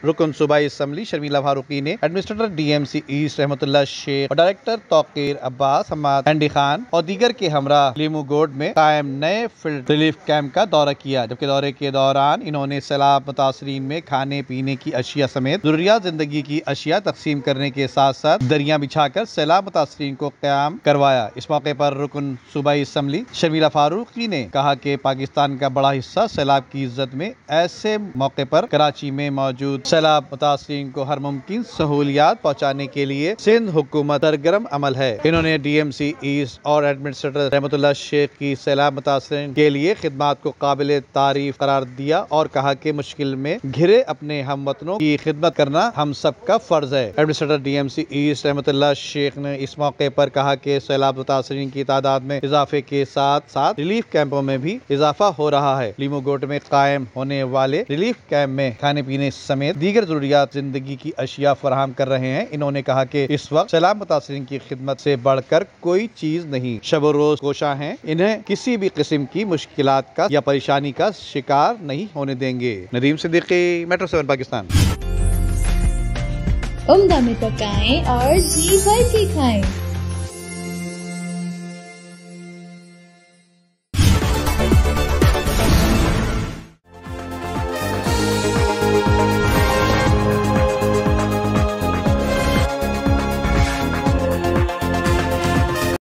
रुकन सूबाई असम्बली शर्मिला फारूकी ने एडमिनिस्ट्रेटर DMC ईस्ट रहमतुल्लाह शेख और डायरेक्टर तौकीर अब्बास हमाद एंडी खान और दीगर के हमरा लीमू गोड में कायम नए फील्ड रिलीफ कैंप का दौरा किया। जबकि दौरे के दौरान इन्होंने सैलाब मुतासरीन में खाने पीने की अशिया समेत जरूरियात जिंदगी की अशिया तकसीम करने के साथ साथ दरिया बिछाकर सैलाब मुतासरीन को क़याम करवाया। इस मौके पर रुकन सूबाई असम्बली शर्मिला फारूकी ने कहा कि पाकिस्तान का बड़ा हिस्सा सैलाब की इज्जत में, ऐसे मौके पर कराची में मौजूद सैलाब मुतासरीन को हर मुमकिन सहूलियात पहुँचाने के लिए सिंध हुकूमत सरगर्म अमल है। इन्होंने DMC ईस्ट और एडमिनिस्ट्रेटर रहमतुल्लाह शेख की सैलाब मुतासरीन के लिए खिदमात को काबिल तारीफ करार दिया और कहा कि मुश्किल में घिरे अपने हमवतनों की खिदमत करना हम सब का फर्ज है। एडमिनिस्ट्रेटर DMC ईस्ट रहमतुल्लाह शेख ने इस मौके पर कहा कि सैलाब मुतासरीन की तादाद में इजाफे के साथ साथ रिलीफ कैंपों में भी इजाफा हो रहा है। लीमू गोड में कायम होने वाले रिलीफ कैंप में खाने पीने समेत दीगर जरूरियात जिंदगी की अशिया फराहम कर रहे हैं। इन्होंने कहा कि इस वक्त सैलाब मुतासरीन की खिदमत से बढ़कर कोई चीज नहीं। शब रोज कोशा हैं, इन्हें किसी भी किस्म की मुश्किलात का या परेशानी का शिकार नहीं होने देंगे। नदीम सिद्दीकी, मेट्रो 7 पाकिस्तान। उम्दा में पकाएं और जी भर के खाएं।